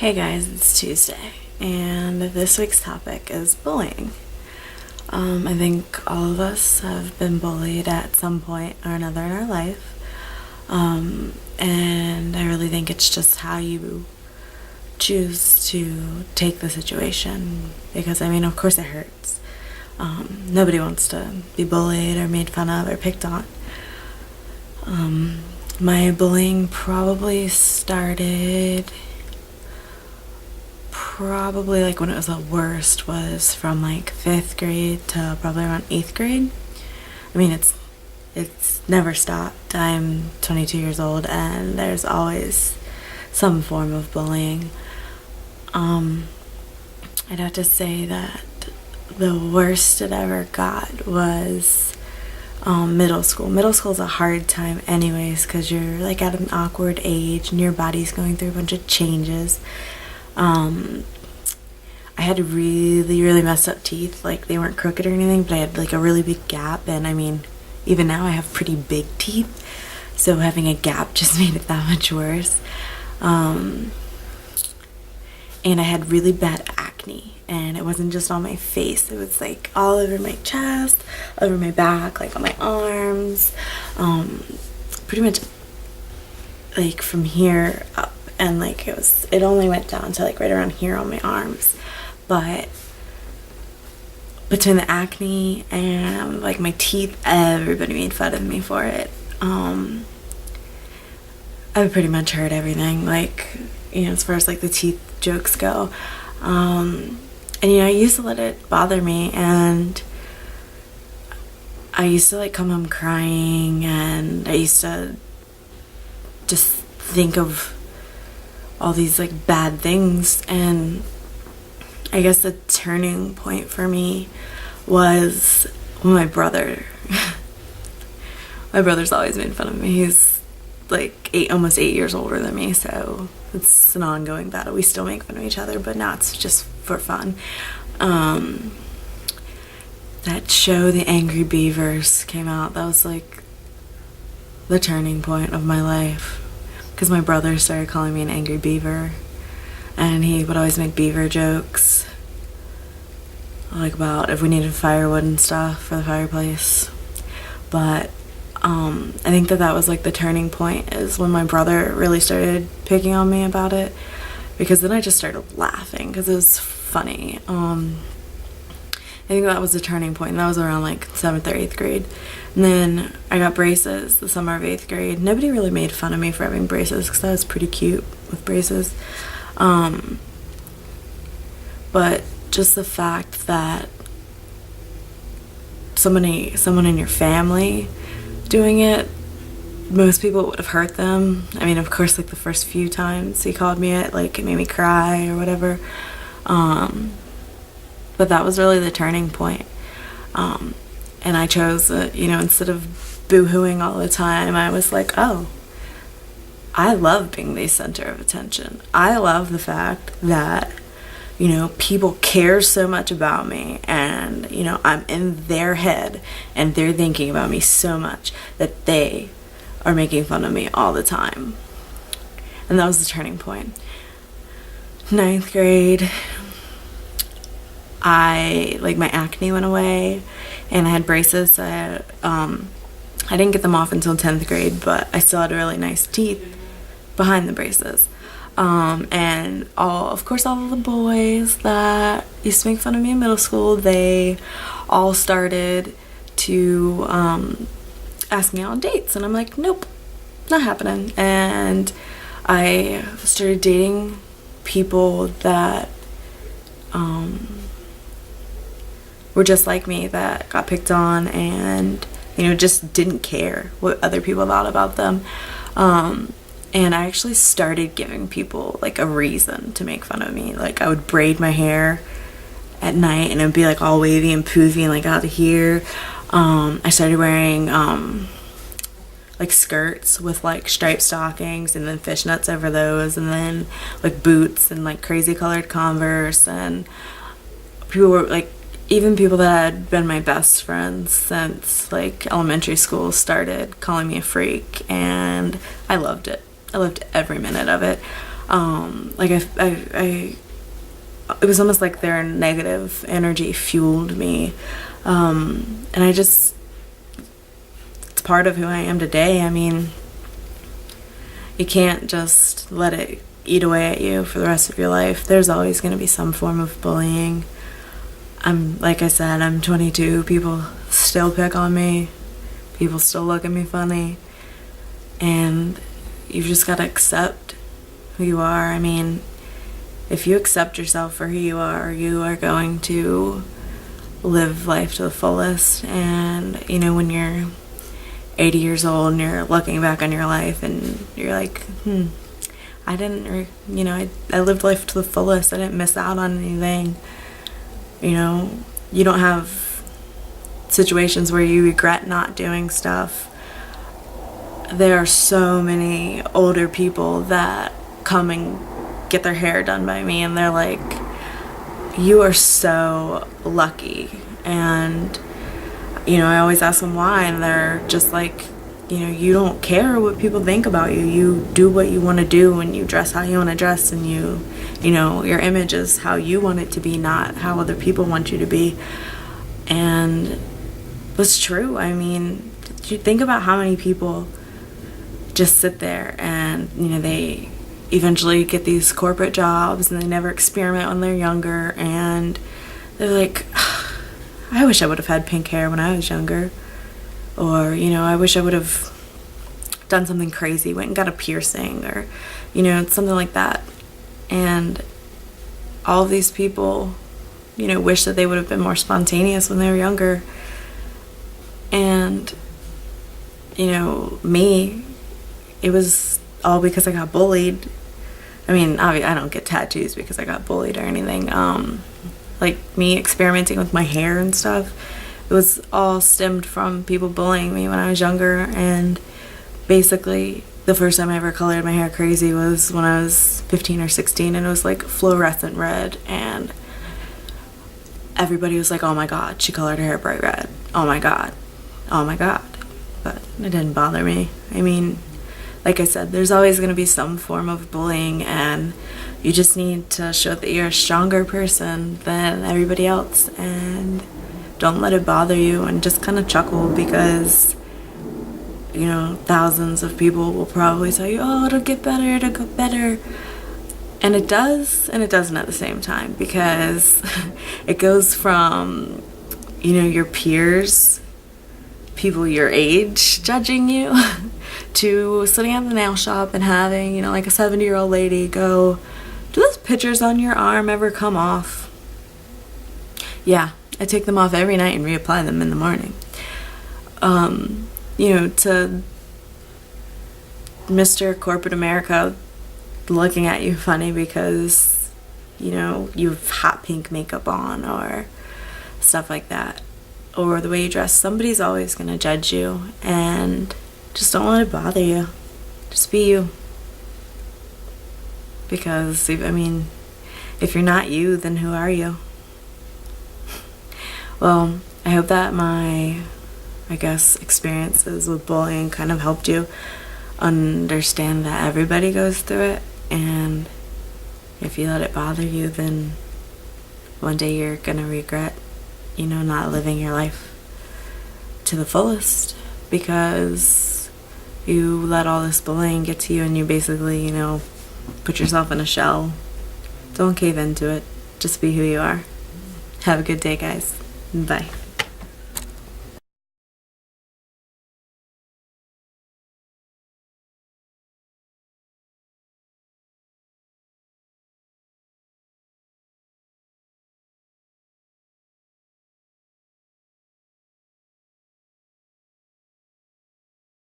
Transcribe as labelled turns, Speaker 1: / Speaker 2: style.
Speaker 1: Hey guys, it's Tuesday, and this week's topic is bullying. I think all of us have been bullied at some point or another in our life, and I really think it's just how you choose to take the situation, because of course it hurts. Nobody wants to be bullied or made fun of or picked on. My bullying probably started like when it was the worst was from like 5th grade to probably around 8th grade. It's never stopped. I'm 22 years old and there's always some form of bullying. I'd have to say that the worst it ever got was middle school. Middle school is a hard time anyways, because you're like at an awkward age and your body's going through a bunch of changes. I had really messed up teeth. Like, they weren't crooked or anything, but I had like a really big gap, and even now I have pretty big teeth, so having a gap just made it that much worse. And I had really bad acne, and it wasn't just on my face, it was like all over my chest, over my back, like on my arms, pretty much like from here up. And like it only went down to like right around here on my arms, but between the acne and like my teeth, everybody made fun of me for it. I pretty much heard everything, like, as far as like the teeth jokes go. And I used to let it bother me, and I used to like come home crying, and I used to just think of all these like bad things. And I guess the turning point for me was when my brother's always made fun of me. He's like almost 8 years older than me, so it's an ongoing battle. We still make fun of each other, but now it's just for fun. That show, The Angry Beavers, came out. That was like the turning point of my life, because my brother started calling me an angry beaver, and he would always make beaver jokes, like about if we needed firewood and stuff for the fireplace. But I think that was like the turning point, is when my brother really started picking on me about it, because then I just started laughing because it was funny. I think that was the turning point, and that was around like 7th or 8th grade. And then I got braces the summer of 8th grade. Nobody really made fun of me for having braces, because I was pretty cute with braces. But just the fact that someone in your family doing it, most people would have hurt them. Of course, like the first few times he called me it, like it made me cry or whatever. But that was really the turning point. And I chose, instead of boo-hooing all the time, I was like, oh, I love being the center of attention. I love the fact that, people care so much about me, and, I'm in their head, and they're thinking about me so much that they are making fun of me all the time. And that was the turning point. 9th grade, my acne went away, and I had braces. I didn't get them off until 10th grade, but I still had really nice teeth behind the braces. And of course all of the boys that used to make fun of me in middle school, they all started to ask me out on dates, and I'm like, nope, not happening. And I started dating people that were just like me, that got picked on, and just didn't care what other people thought about them. And I actually started giving people like a reason to make fun of me. Like, I would braid my hair at night, and it would be like all wavy and poofy and like out of here. I started wearing like skirts with like striped stockings, and then fishnets over those, and then like boots and like crazy colored Converse. And people were like, even people that had been my best friends since like elementary school started calling me a freak, and I loved it. I loved every minute of it. Like it was almost like their negative energy fueled me. And it's part of who I am today. I mean, you can't just let it eat away at you for the rest of your life. There's always going to be some form of bullying. Like I said, I'm 22. People still pick on me. People still look at me funny. And you've just got to accept who you are. I mean, if you accept yourself for who you are going to live life to the fullest. And, when you're 80 years old and you're looking back on your life and you're like, I didn't, I lived life to the fullest. I didn't miss out on anything. You don't have situations where you regret not doing stuff. There are so many older people that come and get their hair done by me, and they're like, you are so lucky. And I always ask them why, and they're just like, you don't care what people think about you. You do what you want to do, and you dress how you want to dress, and your image is how you want it to be, not how other people want you to be. And that's true. I mean, you think about how many people just sit there and they eventually get these corporate jobs and they never experiment when they're younger, and they're like, I wish I would have had pink hair when I was younger, or I wish I would have done something crazy, went and got a piercing, or something like that. And all of these people wish that they would have been more spontaneous when they were younger. And me, it was all because I got bullied. I mean, obviously I don't get tattoos because I got bullied or anything. Like me experimenting with my hair and stuff, it was all stemmed from people bullying me when I was younger. And basically the first time I ever colored my hair crazy was when I was 15 or 16, and it was like fluorescent red, and everybody was like, oh my god, she colored her hair bright red, oh my god. But it didn't bother me. I mean, like I said, there's always going to be some form of bullying, and you just need to show that you're a stronger person than everybody else, and don't let it bother you, and just kind of chuckle, because thousands of people will probably tell you, oh, it'll get better, and it does, and it doesn't at the same time, because it goes from your peers, people your age judging you, to sitting at the nail shop and having like a 70-year-old lady go, do those pictures on your arm ever come off? Yeah, I take them off every night and reapply them in the morning. To Mr. Corporate America looking at you funny because you have hot pink makeup on or stuff like that, or the way you dress. Somebody's always going to judge you, and just don't let it bother you. Just be you. Because, if you're not you, then who are you? Well, I hope that my, experiences with bullying kind of helped you understand that everybody goes through it, and if you let it bother you, then one day you're going to regret, not living your life to the fullest, because you let all this bullying get to you, and you basically, put yourself in a shell. Don't cave into it. Just be who you are. Have a good day, guys. Bye.